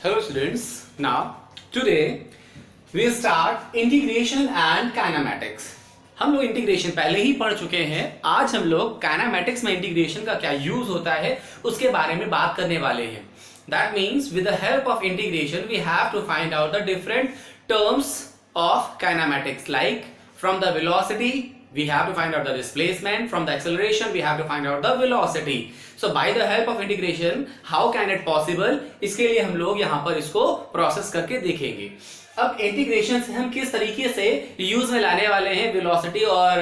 Hello students. Now today we start integration and kinematics. हम लोग integration पहले ही पढ़ चुके हैं. आज हम लोग काइनेमैटिक्स में इंटीग्रेशन का क्या यूज होता है उसके बारे में बात करने वाले हैं. That means with the help of integration we have to find out the different terms of kinematics, like from the velocity we have to find out the displacement, from the acceleration we have to find out the velocity. So by the help of integration how can it possible, इसके लिए हम लोग यहाँ पर इसको process करके देखेंगे. अब इंटीग्रेशन से हम किस तरीके से यूज में लाने वाले हैं वेलोसिटी और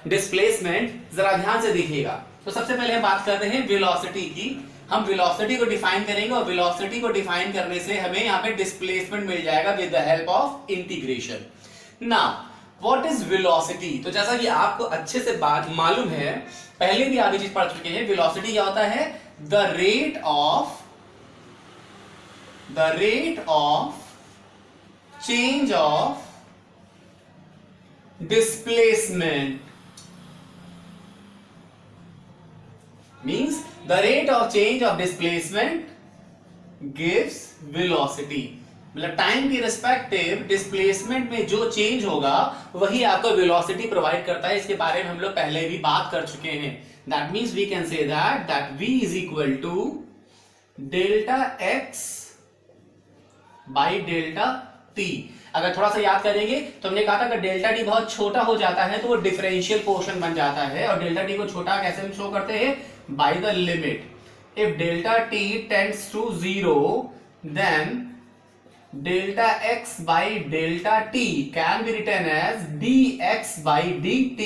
डिस्प्लेसमेंट, जरा ध्यान से देखिएगा. तो सबसे पहले हम बात करते हैं वेलोसिटी की. हम वेलोसिटी को डिफाइन करेंगे और वेलोसिटी को डिफाइन करने से हमें यहाँ पे डिस्प्लेसमेंट मिल जाएगा with the help of integration. Now what is velocity? तो जैसा कि आपको अच्छे से बात मालूम है, पहले भी आप ये चीज पढ़ चुके हैं. वेलोसिटी क्या होता है? The rate of change of displacement means the rate of change of displacement gives velocity. मतलब टाइम की रिस्पेक्टिव डिस्प्लेसमेंट में जो चेंज होगा वही आपको वेलोसिटी प्रोवाइड करता है. इसके बारे में हम लोग पहले भी बात कर चुके हैं. That means we can say that v is equal to delta x by delta t. अगर थोड़ा सा याद करेंगे तो हमने कहा था कि डेल्टा टी बहुत छोटा हो जाता है तो वो डिफरेंशियल पोर्शन बन जाता है. और डेल्टा टी को छोटा कैसे हम शो करते हैं? By the limit. If delta t tends to 0 then delta x by delta t can be written as dx by dt.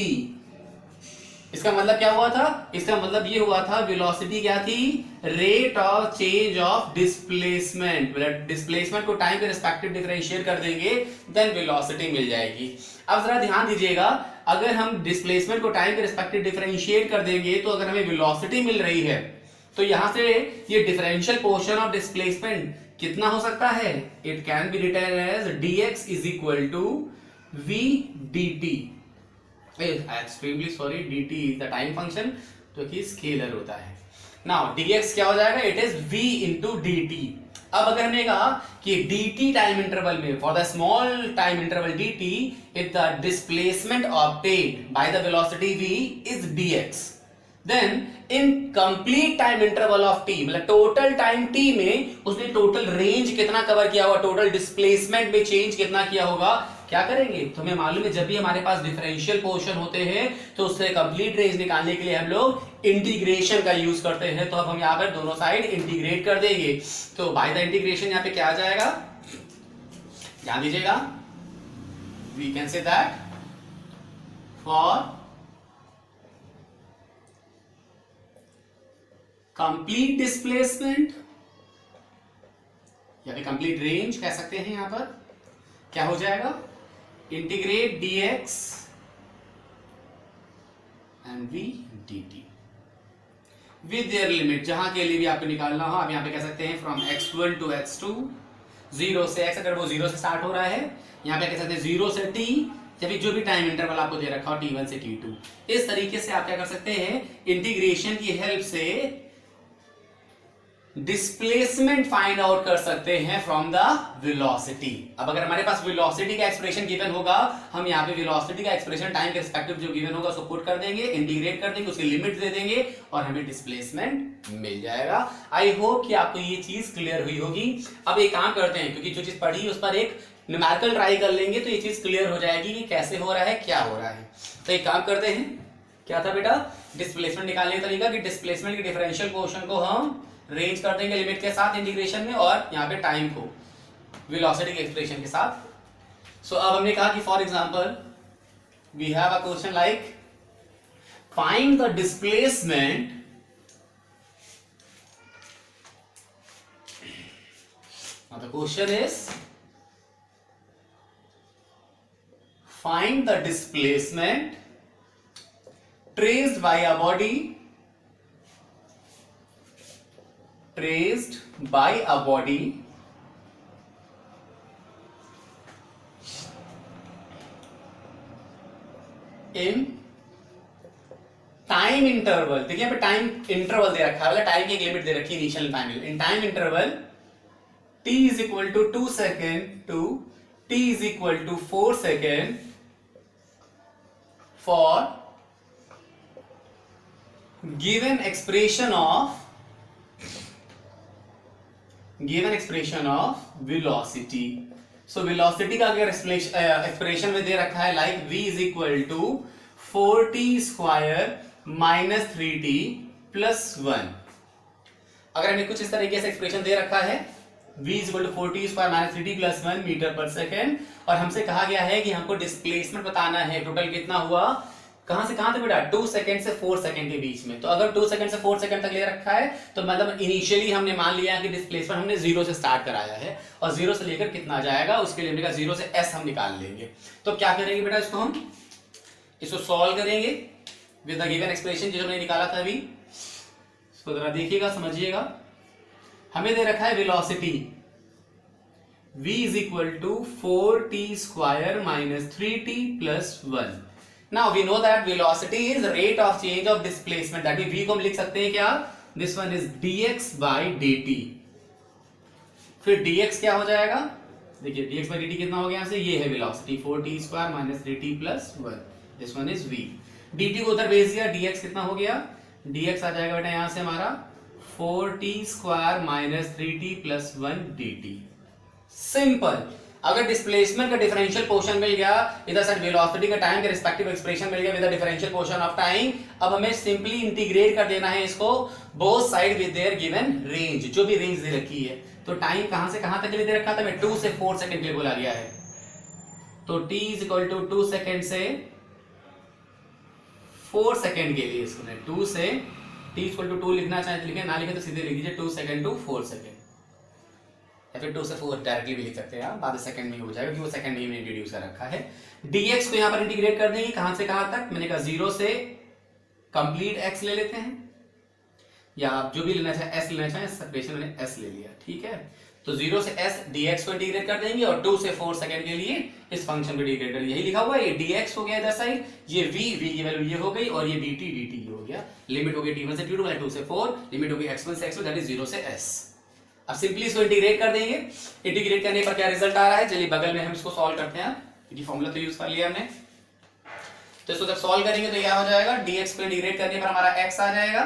इसका मतलब क्या हुआ था? इसका मतलब ये हुआ था वेलोसिटी क्या थी? Rate of change of displacement. मतलब डिस्प्लेसमेंट को टाइम के रिस्पेक्टिव डिफरेंशिएट कर देंगे देन वेलोसिटी मिल जाएगी. अब जरा ध्यान दीजिएगा, अगर हम डिस्प्लेसमेंट को टाइम के रिस्पेक्टिव डिफरेंशिएट कर देंगे तो अगर हमें वेलोसिटी मिल रही है तो यहां से ये डिफरेंशियल पोर्शन ऑफ डिस्प्लेसमेंट कितना हो सकता है? It can be written as dx is equal to v dt. Extremely sorry, dt is the time function जो कि स्केलर होता है. नाउ dx क्या हो जाएगा? It is v into dt. अब अगर हमने कहा कि dt टाइम इंटरवल में for the small time interval dt if the displacement obtained by the velocity v is dx, then in complete time interval of t, मतलब total time t में उसने total range कितना cover किया होगा, total displacement में change कितना किया होगा. क्या करेंगे? तो हमें मालूम है जब भी हमारे पास डिफरेंशियल पोर्शन होते हैं तो उससे कंप्लीट रेंज निकालने के लिए हम लोग इंटीग्रेशन का यूज करते हैं. तो अब हम यहां पर दोनों साइड इंटीग्रेट कर देंगे. तो बाय द इंटीग्रेशन यहां पे क्या आ जाएगा? ध्यान दीजिएगा, we can say that for complete displacement या फिर कंप्लीट रेंज कह सकते हैं, यहां पर क्या हो जाएगा? Integrate dx and v dt with their limit. जहां के लिए भी आपको निकालना हो आप यहां पे कह सकते हैं फ्रॉम x1 टू x2, 0 से x, अगर वो 0 से स्टार्ट हो रहा है यहां पे कह सकते हैं 0 से t, या फिर जो भी टाइम इंटरवल आपको दे रखा हो t1 से t2. इस तरीके से आप क्या कर सकते हैं? इंटीग्रेशन की हेल्प से डिस्प्लेसमेंट फाइंड आउट कर सकते हैं फ्रॉम द वेलोसिटी. अब अगर हमारे पास वेलोसिटी का एक्सप्रेशन गिवन होगा, हम यहाँ पे वेलोसिटी का एक्सप्रेशन टाइम के रिस्पेक्टिव जो गिवन होगा उसको पुट कर देंगे, इंटीग्रेट कर देंगे, उसकी लिमिट दे देंगे और हमें डिस्प्लेसमेंट मिल जाएगा. आई होप कि आपको ये चीज क्लियर हुई होगी. अब एक काम करते हैं, क्योंकि जो चीज पढ़ी उस पर एक न्यूमेरिकल ट्राई कर लेंगे तो ये चीज क्लियर हो जाएगी कि कैसे हो रहा है, क्या हो रहा है. तो एक काम करते हैं, क्या था बेटा? डिस्प्लेसमेंट निकालने का तरीका कि डिस्प्लेसमेंट के डिफरेंशियल पोर्शन को हम रेंज कर देंगे लिमिट के साथ इंटीग्रेशन में, और यहाँ पे टाइम को वेलोसिटी के एक्सप्रेशन के साथ. सो अब हमने कहा कि for example we have a question like find the displacement the question is find the displacement traced by a body in time interval, देखिए यहाँ पे टाइम इंटरवल दे रखा है, मतलब टाइम की एक लिमिट दे रखी है initial final, in time interval t is equal to 2 second to t is equal to 4 second for given expression of velocity. So velocity का अगर एक्सप्रेशन में दे रखा है like v is equal to 4t square minus 3t plus 1. अगर हमें कुछ इस तरीके से एक्सप्रेशन दे रखा है v is equal to 4t square minus 3t plus 1 metre पर सेकेंड, और हमसे कहा गया है कि हमको डिस्प्लेसमेंट बताना है टोटल कितना हुआ, कहां से कहां तक बेटा, 2 सेकंड से 4 सेकंड के बीच में. तो अगर 2 सेकंड से 4 सेकंड तक ले रखा है तो मतलब इनिशियली हमने मान लिया कि डिस्प्लेसमेंट हमने 0 से स्टार्ट कराया है, और 0 से लेकर कितना जाएगा उसके लिए हमने कहा 0 से s हम निकाल लेंगे. तो क्या करेंगे बेटा, इसको सॉल्व करेंगे विद द गिवन एक्सप्रेशन जो हमने निकाला था अभी. इसको जरा देखिएगा, समझिएगा. हमें दे रखा है velocity v is equal to 4t square minus 3t plus 1. Now we know that velocity is rate of change of displacement. That means v को हम लिख सकते हैं क्या, this one is dx by dt. फिर dx क्या हो जाएगा, देखिए dx by dt कितना हो गया यहाँ से, ये है velocity 4t square minus 3t plus 1. This one is v. dt को उधर भेज दिया, dx कितना हो गया, dx आ जाएगा बेटा यहाँ से हमारा 4t square minus 3t plus 1 dt. Simple. अगर डिस्प्लेसमेंट का डिफरेंशियल पोर्शन मिल गया, इधर साइड वेलोसिटी का टाइम के रिस्पेक्टिव एक्सप्रेशन मिल गया with the differential portion of time. अब हमें सिंपली इंटीग्रेट कर देना है इसको both side with their given range, जो भी रेंज दे रखी है. तो टाइम कहां से कहां तक के लिए दे रखा था, मैं 2 से 4 सेकंड के लिए बोला गया है. तो t is equal to 2 second से 4 सेकंड के लिए इसको 2 से t इक्वल टू 2 लिखना चाहे तो लिखें, ना लिखे तो सीधे लिख दीजिए 2 सेकंड टू 4 सेकंड, या फिर 2 से 4 डायरेक्टली भी लिख सकते हैं आप, बाद सेकंड में हो जाएगा क्योंकि वो सेकंड में इंट्रोड्यूस कर रखा है. dx को यहां पर इंटीग्रेट कर देंगे, कहां से कहां तक, मैंने कहा 0 से कंप्लीट x ले लेते हैं, या आप जो भी लेना चाहे s लेना चाहे, सेपरेशन मैंने s ले लिया, ठीक है. तो 0 से s dx को इंटीग्रेट कर देंगे, और 2 से 4 सेकंड के लिए इस फंक्शन को इंटीग्रेट कर, यही लिखा हुआ है. ये dx हो गया इधर साइड, ये v की वैल्यू ये हो गई, और ये dt ये हो गया. लिमिट हो गई t1 से t2 2 से 4, लिमिट हो गई x1 से x2 दैट इज 0 से s. अब सिंपली इसको इंटीग्रेट कर देंगे. इंटीग्रेट करने पर क्या रिजल्ट आ रहा है, चलिए बगल में हम इसको सॉल्व करते हैं. ये फॉर्मूला तो यूज कर लिया हमने, तो इसको जब सॉल्व करेंगे तो क्या हो जाएगा, dx को इंटीग्रेट करने पर हमारा x आ जाएगा.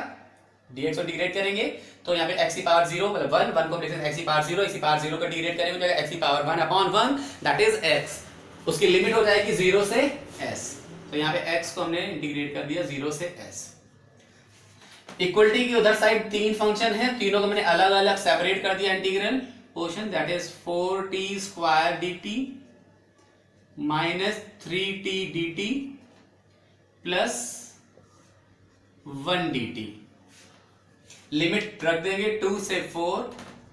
dx को इंटीग्रेट करेंगे तो यहाँ पे x की पावर 0 मतलब 1 को लिख सकते हैं x की पावर 0, x की पावर 0 को इंटीग्रेट करेंगे तो x की power 1 upon 1 that is x. उसकी लिमिट हो जाएगी 0 से s. तो यहाँ पे x को हमने इंटीग्रेट कर दिया 0 से s. इक्वलिटी की उधर साइड 3 फंक्शन है, तीनों को मैंने अलग अलग सेपरेट कर दिया integral portion, that is 4t square dt minus 3t dt plus 1 dt. Limit रख देंगे 2 से 4,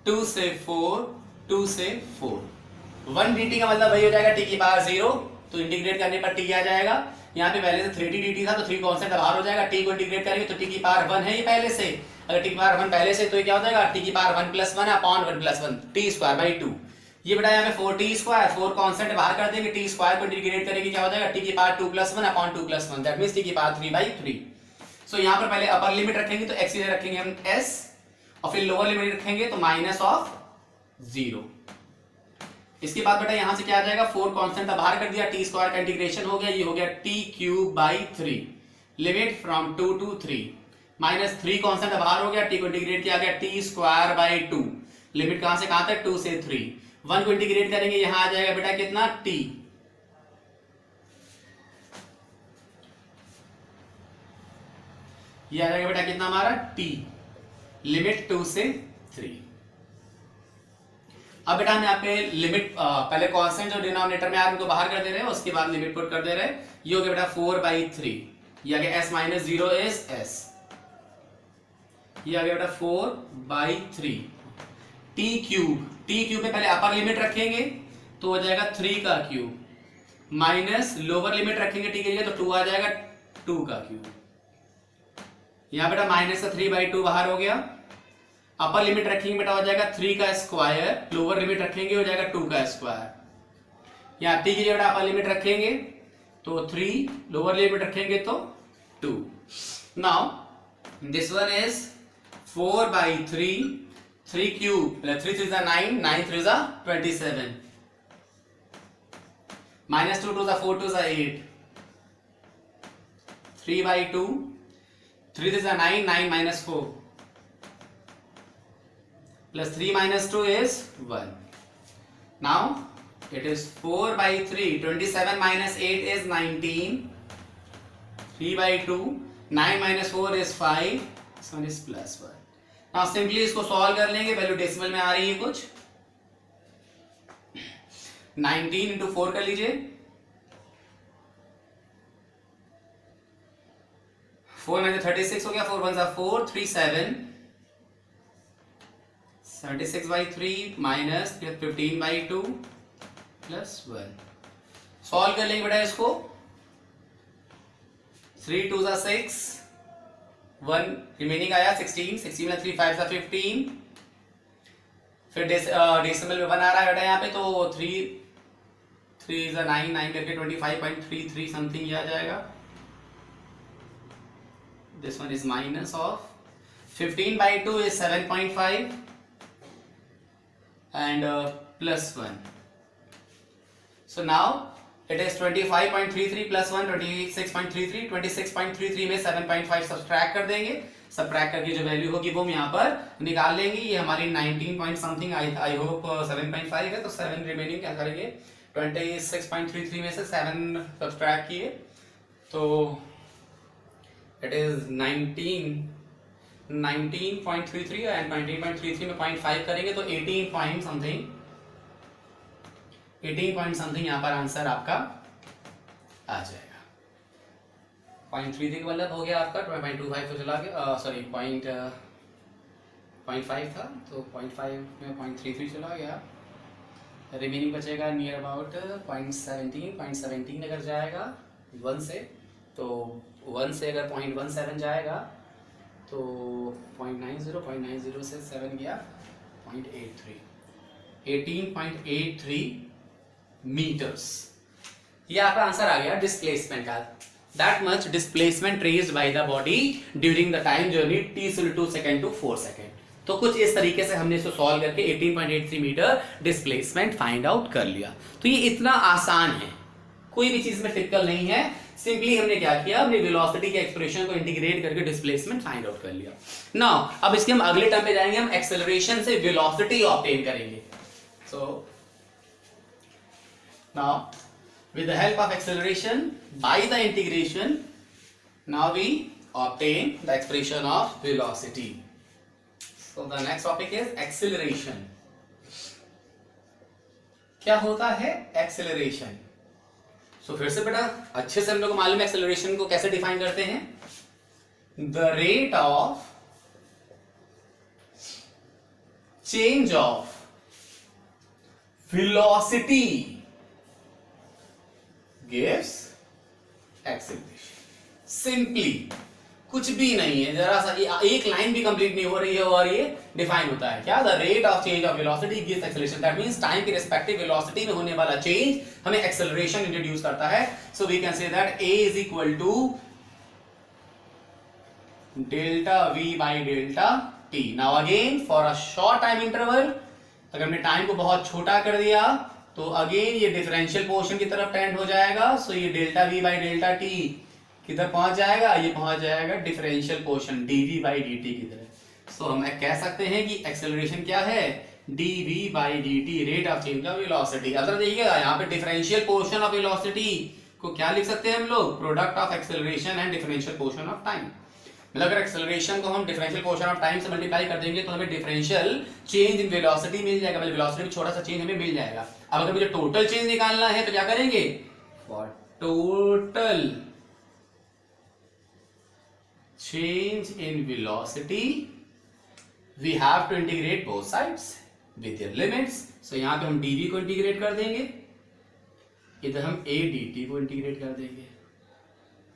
2 से 4, 2 से 4. 1 dt का मतलब वही हो जाएगा t की पावर 0, तो इंटीग्रेट करने पर t आ जाएगा. यहाँ पे पहले से 3t dt था तो 3 कांस्टेंट बाहर हो जाएगा, t को इंटीग्रेट करेंगे तो t की पावर 1 है ये पहले से, अगर t की पावर 1 पहले से तो ये क्या हो जाएगा, t की power 1 plus 1 upon 1 plus 1 t square by 2. ये बेटा यहाँ पे 4t स्क्वायर, 4 कांस्टेंट बाहर कर देंगे, t स्क्वायर को इंटीग्रेट करेंगे क्या हो जाएगा, t की power 2 plus 1 upon 2 plus 1 that means t की पावर 3 बाई 3. सो यहाँ पर पहले अपर लिमिट रखेंगे तो x इधर रखेंगे हम s, और फिर लोअर लिमिट रखेंगे तो माइनस ऑफ 0. इसके बाद बेटा यहां से क्या आ जाएगा, 4 कांस्टेंट बाहर कर दिया, t स्क्वायर का इंटीग्रेशन हो गया, ये हो गया t cube by 3, limit from 2 to 3, minus 3 constant बाहर हो गया, t को इंटीग्रेट किया गया t स्क्वायर बाई 2, लिमिट कहां से कहां तक 2 से 3. 1 को इंटीग्रेट करेंगे, यहां आ जाएगा बेटा कितना t, ये आ जाएगा बेटा कितना हमारा t, लिमिट 2 से 3. अब बेटा हम यहाँ पे लिमिट पहले कांस्टेंट जो डिनोमिनेटर में आ रहे हैं उनको बाहर कर दे रहे हैं, उसके बाद लिमिट पुट कर दे रहे हैं. ये हो गया बेटा 4/3, ये आ गया s माइनस 0 इज s, ये आ गया बेटा 4/3. t क्यूब में पहले अपर लिमिट रखेंगे तो हो जाएगा 3 का क्यूब, माइनस लोअर लिमिट रखेंगे t के लिए तो 2 आ जाएगा 2 का क्यूब. यहाँ बेटा माइनस का 3/2 बाहर हो गया, अपर लिमिट रखेंगे बेटा हो जाएगा 3 का स्क्वायर, लोअर लिमिट रखेंगे हो जाएगा 2 का स्क्वायर. यहाँ t की जगह अपर लिमिट रखेंगे तो 3, लोअर लिमिट रखेंगे तो 2. Now this one is 4/3 3 cube मतलब 3 3 9, 9 3 27, -2 2 4 2 8, 3/2, 3 3 9, 9 -4, plus 3 - 2 is 1. Now it is 4/3, 27 - 8 is 19, 3/2, 9 - 4 is 5, this one is +1. Now simply इसको सॉल्व कर लेंगे, वैल्यू डेसिमल में आ रही है कुछ, 19 इंटू 4 कर लीजिए, 4 में 36 हो गया, 4 1 4, 3 7, 36/3 माइनस 15/2 +1. सॉल्व कर लेंगे बेटा इसको, 3 2 6, 1 रिमेनिंग आया 16, 16 में 3 5 15, फिर डेसिमल में 1 आ रहा है बेटा यहाँ पे, तो 3 3 9, 9 करके 25.33 समथिंग आ जाएगा. This one is minus of 15/2 is 7.5 and +1. So now it is 25.33 +1, 26.33. 26.33 में 7.5 सब्सट्रैक्ट कर देंगे, सब्ट्रैक्ट करके जो वैल्यू होगी वो हम यहाँ पर निकाल लेंगे. ये हमारी 19 पॉइंट समथिंग आई होप 7.5 है, तो 7 रिमेनिंग क्या करेंगे, 26.33 में से 7 सब्सट्रैक्ट किए, तो इट इज 19.33 एंड 19.33 में 0.5 करेंगे तो 18 पॉइंट समथिंग यहाँ पर आंसर आपका आ जाएगा. 0.33 का मतलब हो गया आपका 0.25 तो चला गया, सॉरी 0.5 था तो 0.5 में 0.33 चला गया, रिमेनिंग बचेगा नियर अबाउट 0.17 अगर जाएगा 1 से, तो 1 से अगर 0.17 जाएगा तो 0.90 से 7 गया 0.83, 18.83 मीटर्स. ये आपका आंसर आ गया डिस्प्लेसमेंट का. That much displacement raised by the body during the time journey t/2 second to 4 second. तो कुछ इस तरीके से हमने इसको सॉल्व करके 18.83 मीटर डिस्प्लेसमेंट फाइंड आउट कर लिया. तो ये इतना आसान है, कोई भी चीज में टिपिकल नहीं है. सिंपली हमने क्या किया, हमने वेलोसिटी के एक्सप्रेशन को इंटीग्रेट करके डिस्प्लेसमेंट फाइंड आउट कर लिया. नाउ अब इसके हम अगले टर्म पे जाएंगे, हम एक्सेलरेशन से वेलोसिटी ऑब्टेन करेंगे. So now with the help of acceleration by the integration, now we obtain the expression of velocity. So the next topic is acceleration. क्या होता है acceleration? So फिर से बेटा अच्छे से हम लोग को मालूम है acceleration को कैसे डिफाइन करते हैं. The rate of change of velocity gives acceleration. Simply कुछ भी नहीं है, जरा सा एक लाइन भी कंप्लीट नहीं हो रही है और ये डिफाइन होता है क्या, the rate of change of velocity gives acceleration. That means time के रिस्पेक्टिव वेलोसिटी में होने वाला चेंज हमें एक्सेलरेशन इंट्रोड्यूस करता है. So we can say that a is equal to delta v by delta t. Now again for a short time interval, अगर हमने time को बहुत छोटा कर दिया तो अगेन ये डिफरेंशियल पोर्शन की तरफ टेंड हो जाएगा. सो ये delta v by delta t किधर पहुंच जाएगा, ये पहुंच जाएगा differential portion dv by dt की तरफ. सो हम कह सकते हैं कि एक्सेलरेशन क्या है, dv by dt, rate of change of velocity. अब देखिएगा यहाँ पे डिफरेंशियल पोर्शन ऑफ वेलोसिटी को क्या लिख सकते हैं हम लोग, product of acceleration and differential portion of time. मतलब अगर एक्सेलरेशन को हम डिफरेंशियल पोर्शन ऑफ टाइम से मल्टीप्लाई कर देंगे तो हमें डिफरेंशियल चेंज इन वेलोसिटी मिल जाएगा, मतलब वेलोसिटी में छोटा सा चेंज हमें मिल जाएगा. अब अगर मुझे टोटल चेंज निकालना है तो क्या करेंगे, for total change in velocity we have to integrate both sides with their limits. So यहाँ पे हम dv को इंटीग्रेट कर देंगे, इधर हम a dt को इंटीग्रेट कर देंगे.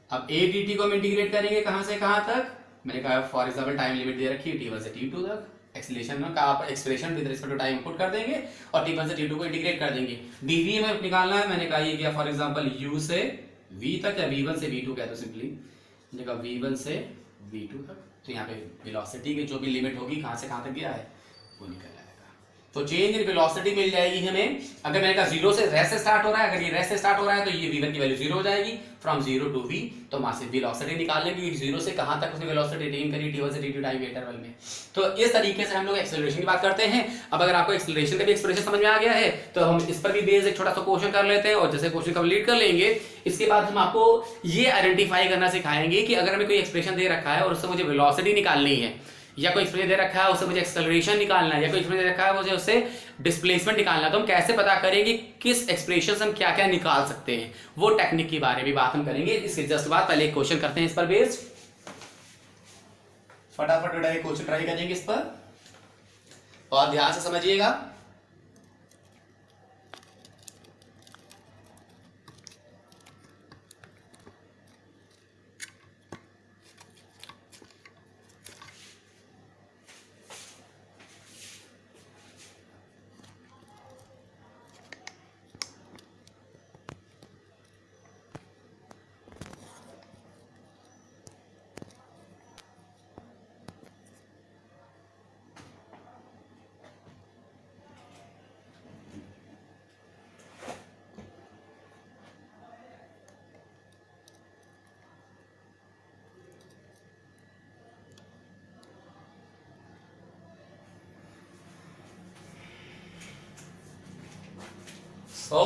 अब a dt को हम इंटीग्रेट करेंगे कहां से कहां तक, मैंने कहा फॉर एग्जांपल टाइम लिमिट दे रखी है t1 से t2 तक. एक्सेलरेशन का आप expression with respect to time put कर देंगे और t1 से t2 को इंटीग्रेट कर देंगे. dv में निकालना है, मैंने कहा ये किया फॉर एग्जांपल u से v तक या v1 से v2 कह दो सिंपली, मैंने कहा v1 से v2 तक. तो यहाँ पे वेलोसिटी की जो भी लिमिट होगी कहां से कहां तक गया है, वो निकल आएगा। तो चेंज इन वेलोसिटी मिल जाएगी हमें। अगर मैंने कहा जीरो से रेस्ट से स्टार्ट हो रहा है, अगर ये रेस्ट से स्टार्ट हो रहा है तो ये v1 की वैल्यू जीरो हो जाएगी फ्रॉम जीरो टू v। तो वहां से वेलोसिटी निकालने की जीरो से कहां तक उसने वेलोसिटी अटेन करी t1 से t2 टाइम इंटरवल में। तो इस तरीके से हम लोग एक्सेलरेशन की बात करते हैं। अब अगर आपको एक्सेलरेशन का भी एक्सप्रेशन समझ में आ गया है तो हम इस पर भी बेस एक छोटा सा क्वेश्चन कर लेते हैं, और जैसे क्वेश्चन कंप्लीट कर लेंगे इसके बाद हम आपको ये आइडेंटिफाई करना सिखाएंगे कि अगर हमें कोई एक्सप्रेशन दे रखा है और उससे मुझे वेलोसिटी निकालनी है, या कोई एक्सप्रेशन दे रखा है उससे मुझे एक्सेलरेशन निकालना है, या कोई एक्सप्रेशन दे रखा है मुझे उससे डिस्प्लेसमेंट निकालना है, तो हम कैसे पता करेंगे किस एक्सप्रेशन से हम क्या क्या निकाल सकते हैं, वो टेक्निक के बारे में बात हम करेंगे। इसके जस्ट बाद पहले एक क्वेश्चन करते हैं इस पर बेस्ड। फटाफट बेटा एक क्वेश्चन ट्राई करेंगे इस पर, और ध्यान से समझिएगा। So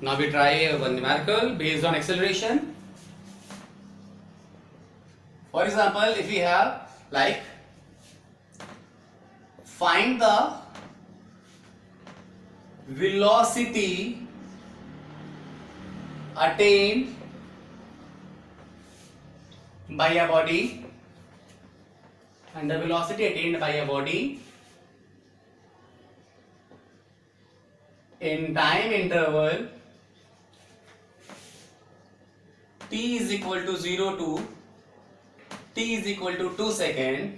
now we try one numerical based on acceleration. For example, if we have like find the velocity attained by a body, and the velocity attained by a body in time interval t is equal to 0 to t is equal to 2 second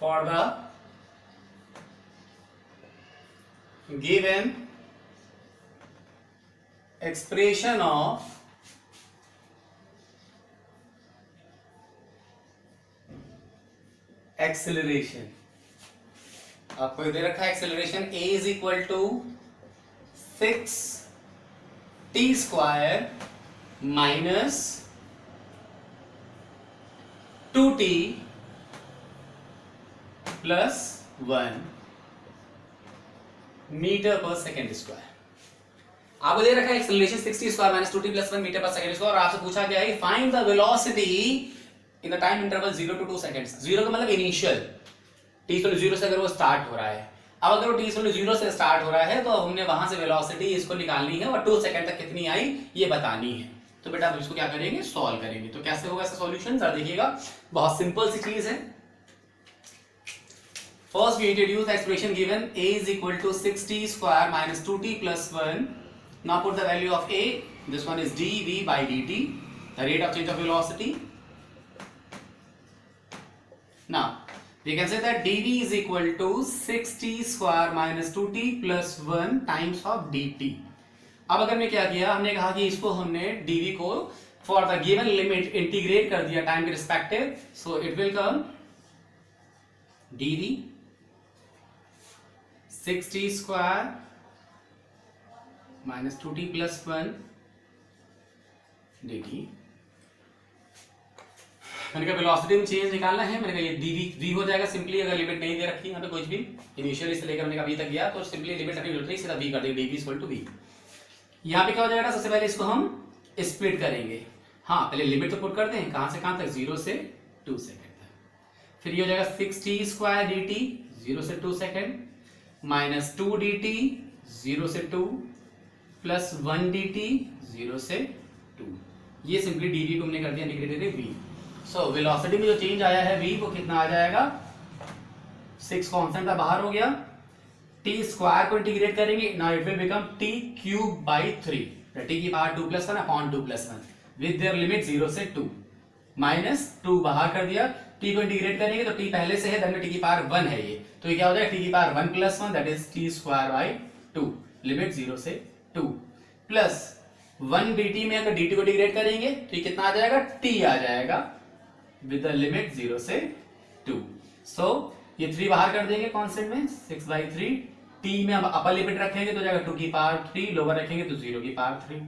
for the given expression of acceleration। आपको दे रखा है acceleration a is equal to 6t square minus 2t plus 1 metre पर second square. आपको दे रखा है acceleration 6t square minus 2t plus 1 metre पर सेकेंड स्क्वायर, और आपसे पूछा गया है find the velocity in the time interval 0 to 2 seconds. 0 का मतलब इनिशियल, t इक्वल टू 0 से अगर वो स्टार्ट हो रहा है। अब अगर वो t इक्वल टू 0 से स्टार्ट हो रहा है तो हमने वहां से वेलोसिटी इसको निकालनी है और 2 सेकंड तक कितनी आई ये बतानी है। तो बेटा अब इसको क्या करेंगे, सॉल्व करेंगे। तो कैसे होगा इसका सॉल्यूशन, जरा देखिएगा, बहुत सिंपल सी चीज है। First we introduce the expression given a is equal to 6t square minus 2t plus 1. Now put the value of a, this one is dv by dt, the rate of change of velocity. Now we can say that dv is equal to 6t square minus 2t plus 1 times of dt. अब अगर मैं क्या किया, हमने कहा कि इसको हमने dv को for the given limit integrate कर दिया टाइम के respective, so it will come dv 6t square minus 2t plus 1 dt। मैंने कहा वेलोसिटी में चेंज निकालना है, मैंने कहा ये dv v हो जाएगा सिंपली, अगर लिमिट नहीं दे रखी यहाँ पे कुछ भी इनिशियली से लेकर हमने कहा v तक गया तो सिंपली लिमिट अभी नहीं, सीधा v कर देंगे, dv इक्वल टू v। यहाँ पे क्या हो जाएगा, सबसे पहले इसको हम स्प्लिट करेंगे। हाँ पहले लिमिट तो पुट करते हैं, कहां से कहां तक, 0 से 2 सेकंड तक। फिर ये हो जाएगा 6t स्क्वायर dt 0 से 2 सेकंड माइनस 2 dt 0 से 2 प्लस 1 dt 0 से 2। ये सिंपली dv को हमने कर दिया इंटीग्रेटेड v। सो वेलोसिटी में जो चेंज आया है v वो कितना आ जाएगा, 6 कांस्टेंट का बाहर हो गया, t स्क्वायर को इंटीग्रेट करेंगे, now it will become t cube by 3, t की power 2 plus 1 upon 2 plus 1 with their limit 0 से 2 माइनस 2 बाहर कर दिया, t को इंटीग्रेट करेंगे तो t पहले से है, देन t की पावर 1 है ये, तो ये क्या हो जाएगा t की power 1 plus 1 that is t square by 2 limit 0 से 2 प्लस 1 dt में अगर dt को इंटीग्रेट करेंगे तो ये कितना आ जाएगा, t आ जाएगा विद द लिमिट 0 से 2। सो ये 3 बाहर कर देंगे कांस्टेंट में, 6/3। टी में अब अपर लिमिट रखेंगे तो जाएगा 2 की पावर 3, लोअर रखेंगे तो 0 की पावर 3।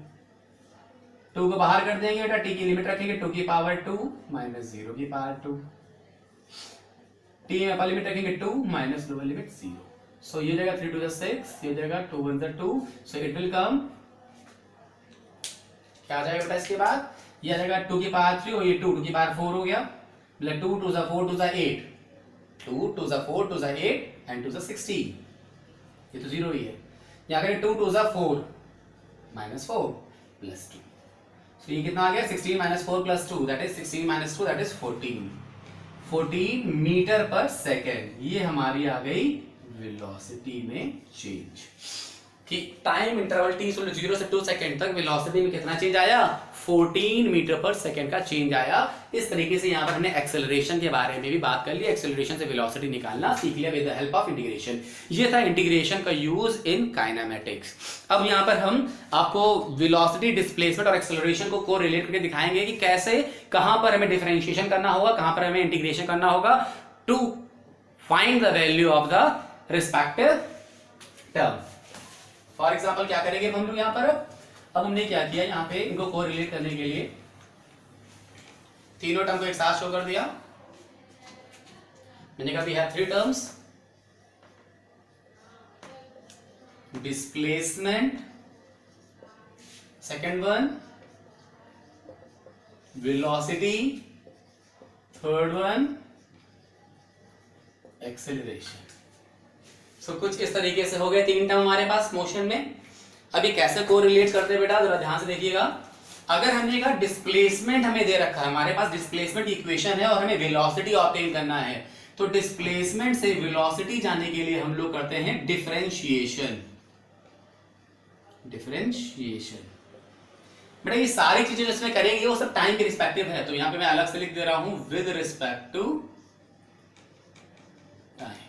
2 को बाहर कर देंगे बेटा, टी की लिमिट रखेंगे 2 की पावर 2 माइनस 0 की पावर 2। टी में अपर लिमिट रखेंगे 2 माइनस लोअर लिमिट 0। सो ये जाएगा 3 to the 6, ये जाएगा 2 1 the 2। So it will come, क्या आ जाएगा बेटा इसके बाद, ये आ जाएगा 2 की पावर 3 और ये 2 की पावर 4 हो गया, मतलब 2 to the 4 to the 8, 2 to the 4 to the 8 and to the 16, ये तो 0 ही है। यहाँ करें 2 to the 4 minus 4 plus 2, so ये कितना आ गया, 16 minus 4 plus 2, that is 16 minus 2, that is 14 metre पर सेकेंड। ये हमारी आ गई वेलोसिटी में चेंज कि टाइम इंटरवल t 0 से 2 सेकेंड तक वेलोसिटी में कितना चेंज आया, 14 मीटर पर सेकेंड का चेंज आया। इस तरीके से यहाँ पर हमने एक्सेलरेशन के बारे में भी बात कर ली, एक्सेलरेशन से वेलोसिटी निकालना सीख लिया with the help of integration. ये था इंटीग्रेशन का यूज इन काइनेमेटिक्स। अब यहाँ पर हम आपको वेलोसिटी, डिस्प्लेसमेंट और एक्सेलरेशन को कोरिलेट करके दिखाएंगे कि कैसे, कहां पर हमें डिफरेंशिएशन करना होगा, कहां पर हमें इंटीग्रेशन करना होगा to find the value of the respective term. For example क्या करेंगे हम लोग यहाँ पर, अब हमने क्या किया यहाँ पे, इनको कोरिलेट करने के लिए तीनों टर्म को एक साथ शो कर दिया। मैंने कहा we have 3 terms, displacement, second one velocity, third one acceleration. So कुछ इस तरीके से हो गए 3 टर्म हमारे पास मोशन में। अभी कैसे कोरिलेट करते हैं बेटा, जरा ध्यान से देखिएगा। अगर हमने कहा डिस्प्लेसमेंट हमें दे रखा है, हमारे पास डिस्प्लेसमेंट इक्वेशन है और हमें वेलोसिटी ऑब्टेन करना है, तो डिस्प्लेसमेंट से वेलोसिटी जाने के लिए हम लोग करते हैं डिफरेंशिएशन। बेटा ये सारी चीजें जिसमें करेंगे वो सब टाइम के रिस्पेक्टिव है, तो यहां पे मैं अलग से लिख दे रहा हूं with respect to time.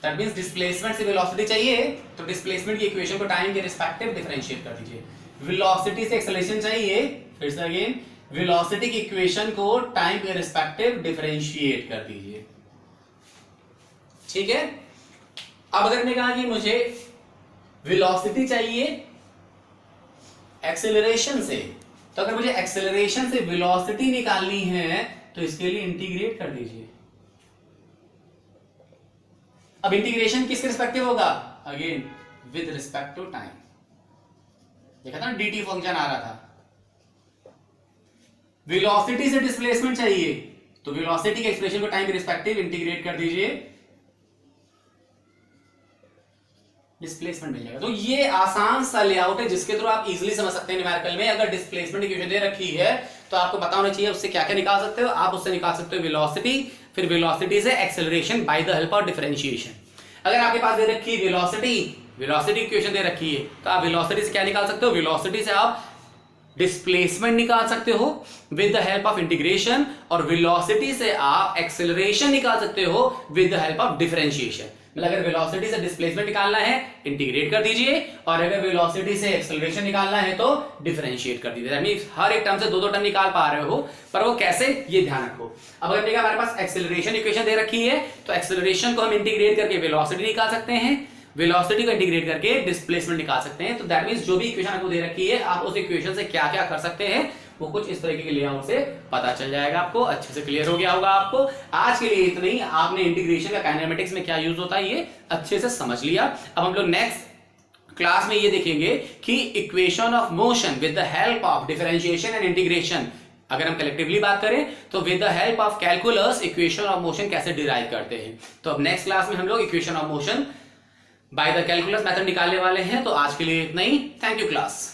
That means displacement से वेलोसिटी चाहिए तो डिस्प्लेसमेंट की इक्वेशन को टाइम के रिस्पेक्टिव डिफरेंशिएट कर दीजिए। वेलोसिटी से एक्सेलरेशन चाहिए, फिर से अगेन वेलोसिटी की इक्वेशन को टाइम के रिस्पेक्टिव डिफरेंशिएट कर दीजिए। ठीक है। अब अगर मैंने कहा कि मुझे वेलोसिटी चाहिए एक्सेलरेशन से, तो अगर मुझे एक्सेलरेशन से वेलोसिटी निकालनी है तो इसके लिए इंटीग्रेट कर दीजिए। अब इंटीग्रेशन किसके रिस्पेक्टिव होगा, again with respect to time. देखा था ना dt फंक्शन आ रहा था। वेलोसिटी से डिस्प्लेसमेंट चाहिए तो वेलोसिटी के एक्सप्रेशन को टाइम के रिस्पेक्टिव इंटीग्रेट कर दीजिए, डिस्प्लेसमेंट मिल जाएगा। तो ये आसान सा लेआउट है जिसके थ्रू आप इजीली समझ सकते हैं न्यूमेरिकल में। अगर डिस्प्लेसमेंट इक्वेशन दे रखी है तो आपको पता होना चाहिए उससे क्या क्या निकाल सकते हो। आप उससे निकाल सकते हो वेलोसिटी, फिर वेलोसिटी से acceleration by the help of differentiation. अगर आपके पास दे रखी है वेलोसिटी इक्वेशन दे रखी है तो आप वेलोसिटी से क्या निकाल सकते हो, वेलोसिटी से आप डिस्प्लेसमेंट निकाल सकते हो with the help of integration, और वेलोसिटी से आप एक्सेलरेशन निकाल सकते हो with the help of differentiation. मतलब अगर वेलोसिटी से डिस्प्लेसमेंट निकालना है इंटीग्रेट कर दीजिए, और अगर वेलोसिटी से एक्सेलरेशन निकालना है तो डिफरेंशिएट कर दीजिए। यानी हर एक टर्म से दो टर्म निकाल पा रहे हो, पर वो कैसे ये ध्यान रखो। अब अगर देखा हमारे पास एक्सेलरेशन इक्वेशन दे रखी है तो एक्सेलरेशन को हम इंटीग्रेट करके वेलोसिटी निकाल सकते हैं, वेलोसिटी को इंटीग्रेट करके डिस्प्लेसमेंट निकाल सकते हैं। तो दैट मींस जो भी इक्वेशन आपको दे रखी है आप उस इक्वेशन से क्या क्या कर सकते हैं वो कुछ इस तरीके के लेआउट से पता चल जाएगा आपको। अच्छे से क्लियर हो गया होगा आपको। आज के लिए इतना ही। आपने इंटीग्रेशन का काइनेमेटिक्स में क्या यूज होता है ये अच्छे से समझ लिया। अब हम लोग नेक्स्ट क्लास में ये देखेंगे कि equation of motion with the help of differentiation and integration, अगर हम कलेक्टिवली बात करें तो with the help of calculus equation of motion कैसे डिराइव करते हैं। तो अब नेक्स्ट क्लास में हम लोग equation of motion by the calculus method निकालने वाले हैं। तो आज के लिए इतना ही। Thank you class.